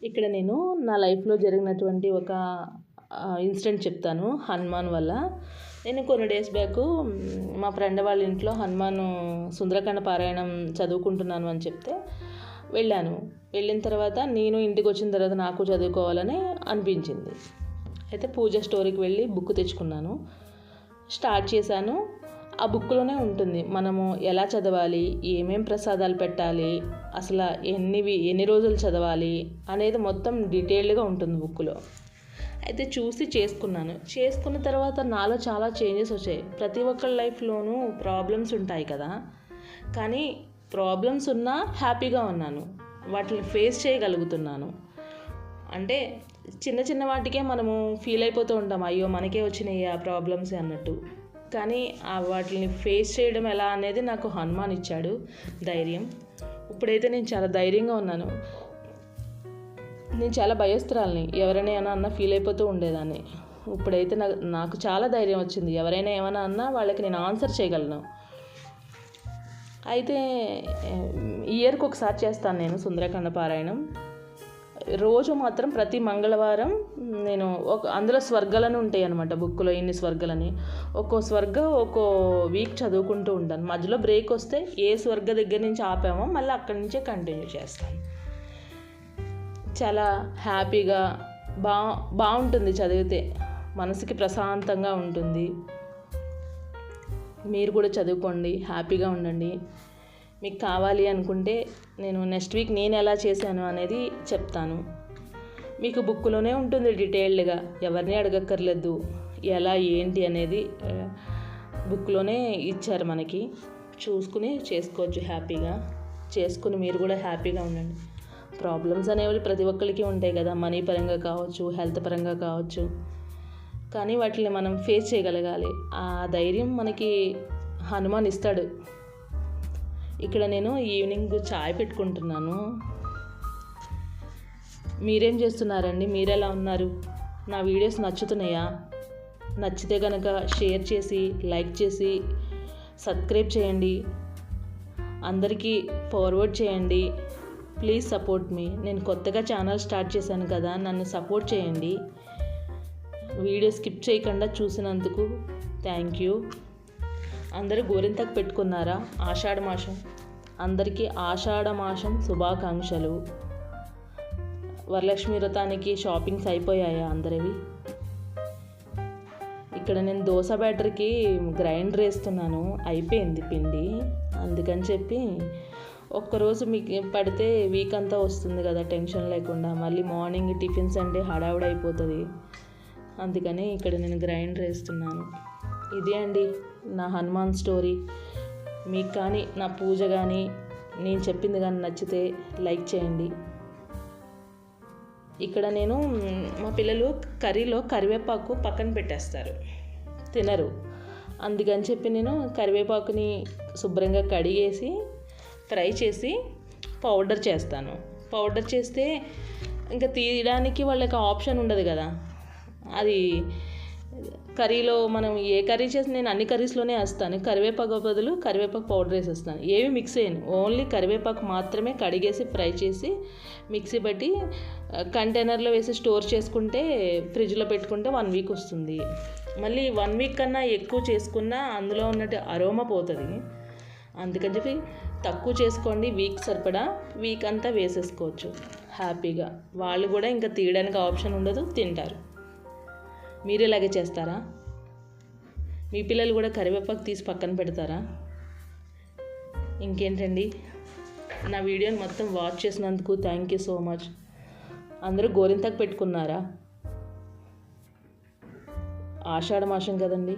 ఇక్కడ నేను నా లైఫ్లో జరిగినటువంటి ఒక ఇన్సిడెంట్ చెప్తాను హనుమాన్ వల్ల. నేను కొన్ని డేస్ బ్యాక్ మా ఫ్రెండ్ వాళ్ళ ఇంట్లో హనుమాన్ సుందరకాండ పారాయణం చదువుకుంటున్నాను అని చెప్తే వెళ్ళాను. వెళ్ళిన తర్వాత నేను ఇంటికి వచ్చిన తర్వాత నాకు చదువుకోవాలని అనిపించింది. అయితే పూజ స్టోరీకి వెళ్ళి బుక్ తెచ్చుకున్నాను, స్టార్ట్ చేశాను. ఆ బుక్లోనే ఉంటుంది మనము ఎలా చదవాలి, ఏమేం ప్రసాదాలు పెట్టాలి, అసలు ఎన్ని రోజులు చదవాలి అనేది మొత్తం డీటెయిల్డ్గా ఉంటుంది బుక్లో. అయితే చూసి చేసుకున్న తర్వాత నాలో చాలా చేంజెస్ వచ్చాయి. ప్రతి ఒక్కరి లైఫ్లోనూ ప్రాబ్లమ్స్ ఉంటాయి కదా, కానీ ప్రాబ్లమ్స్ ఉన్నా హ్యాపీగా ఉన్నాను, వాటిని ఫేస్ చేయగలుగుతున్నాను. అంటే చిన్న చిన్న వాటికే మనము ఫీల్ అయిపోతూ ఉంటాం, అయ్యో మనకే వచ్చినాయి ఆ ప్రాబ్లమ్స్ అన్నట్టు. కానీ వాటిని ఫేస్ చేయడం ఎలా అనేది నాకు హనుమాన్ ఇచ్చాడు ధైర్యం. ఇప్పుడైతే నేను చాలా ధైర్యంగా ఉన్నాను. నేను చాలా భయస్తురాలని, ఎవరైనా ఏమైనా అన్నా ఫీల్ అయిపోతూ ఉండేదాన్ని. ఇప్పుడైతే నాకు చాలా ధైర్యం వచ్చింది. ఎవరైనా ఏమైనా అన్నా వాళ్ళకి నేను ఆన్సర్ చేయగలను. అయితే ఇయర్కి ఒకసారి చేస్తాను నేను సుందరకాండ పారాయణం. రోజు మాత్రం ప్రతి మంగళవారం నేను అందులో స్వర్గాలని ఉంటాయి అన్నమాట బుక్లో, ఇన్ని స్వర్గాలని. ఒక్కో స్వర్గం ఒక్కో వీక్ చదువుకుంటూ ఉంటాను. మధ్యలో బ్రేక్ వస్తే ఏ స్వర్గ దగ్గర నుంచి ఆపామో మళ్ళీ అక్కడి నుంచే కంటిన్యూ చేస్తాను. చాలా హ్యాపీగా బాగుంటుంది చదివితే, మనసుకి ప్రశాంతంగా ఉంటుంది. మీరు కూడా చదువుకోండి, హ్యాపీగా ఉండండి. మీకు కావాలి అనుకుంటే నేను నెక్స్ట్ వీక్ నేను ఎలా చేశాను అనేది చెప్తాను. మీకు బుక్లోనే ఉంటుంది డీటెయిల్డ్గా, ఎవరిని అడగక్కర్లేదు ఎలా ఏంటి అనేది బుక్లోనే ఇచ్చారు మనకి. చూసుకుని చేసుకోవచ్చు, హ్యాపీగా చేసుకుని మీరు కూడా హ్యాపీగా ఉండండి. ప్రాబ్లమ్స్ అనేవి ప్రతి ఒక్కరికి ఉంటాయి కదా, మనీ పరంగా కావచ్చు, హెల్త్ పరంగా కావచ్చు, కానీ వాటిని మనం ఫేస్ చేయగలగాలి. ఆ ధైర్యం మనకి హనుమాన్ ఇస్తాడు. ఇక్కడ నేను ఈవినింగ్ చాయ్ పెట్టుకుంటున్నాను. మీరేం చేస్తున్నారండి? మీరెలా ఉన్నారు? నా వీడియోస్ నచ్చుతున్నాయా? నచ్చితే కనుక షేర్ చేసి, లైక్ చేసి, సబ్స్క్రైబ్ చేయండి, అందరికీ ఫార్వర్డ్ చేయండి. ప్లీజ్ సపోర్ట్ మీ. నేను కొత్తగా ఛానల్ స్టార్ట్ చేశాను కదా, నన్ను సపోర్ట్ చేయండి. వీడియో స్కిప్ చేయకుండా చూసినందుకు థ్యాంక్ యూ. అందరూ గోరింతకు పెట్టుకున్నారా? ఆషాఢ మాసం, అందరికీ ఆషాఢ మాసం శుభాకాంక్షలు. వరలక్ష్మి వ్రతానికి షాపింగ్స్ అయిపోయాయా అందరివి? ఇక్కడ నేను దోశ బ్యాటర్కి గ్రైండర్ వేస్తున్నాను, అయిపోయింది పిండి. అందుకని చెప్పి ఒక్కరోజు మీకు పడితే వీక్ అంతా వస్తుంది కదా టెన్షన్ లేకుండా. మళ్ళీ మార్నింగ్ టిఫిన్స్ అంటే హడావుడైపోతుంది. అందుకని ఇక్కడ నేను గ్రైండర్ వేస్తున్నాను. ఇదే అండి నా హనుమాన్ స్టోరీ. మీకు కానీ నా పూజ కానీ నేను చెప్పింది కానీ నచ్చితే లైక్ చేయండి. ఇక్కడ నేను మా పిల్లలు కర్రీలో కరివేపాకు పక్కన పెట్టేస్తారు, తినరు. అందుకని చెప్పి నేను కరివేపాకుని శుభ్రంగా కడిగేసి ఫ్రై చేసి పౌడర్ చేస్తాను. పౌడర్ చేస్తే ఇంకా తీయడానికి వాళ్ళకి ఆప్షన్ ఉండదు కదా. అది కర్రీలో మనం ఏ కర్రీ చేసి నేను అన్ని కర్రీస్లోనే వేస్తాను. కరివేపాకు బదులు కరివేపాకు పౌడర్ వేసేస్తాను. ఏవి మిక్స్ చేయను, ఓన్లీ కరివేపాకు మాత్రమే కడిగేసి ఫ్రై చేసి మిక్సీ బట్టి కంటైనర్లో వేసి స్టోర్ చేసుకుంటే ఫ్రిడ్జ్లో పెట్టుకుంటే 1 వీక్ వస్తుంది. మళ్ళీ 1 వీక్ కన్నా ఎక్కువ చేసుకున్నా అందులో ఉన్నట్టు అరోమా పోతుంది. అందుకని చెప్పి తక్కువ చేసుకోండి, వీక్ సరిపడా. వీక్ అంతా వేసేసుకోవచ్చు హ్యాపీగా. వాళ్ళు కూడా ఇంకా తీయడానికి ఆప్షన్ ఉండదు, తింటారు. మీరు ఇలాగే చేస్తారా? మీ పిల్లలు కూడా కరివేపాకు తీసి పక్కన పెడతారా? ఇంకేంటండి, నా వీడియోని మొత్తం వాచ్ చేసినందుకు థ్యాంక్ యూ సో మచ్. అందరూ గోరింతకు పెట్టుకున్నారా? ఆషాఢ మాసం కదండి.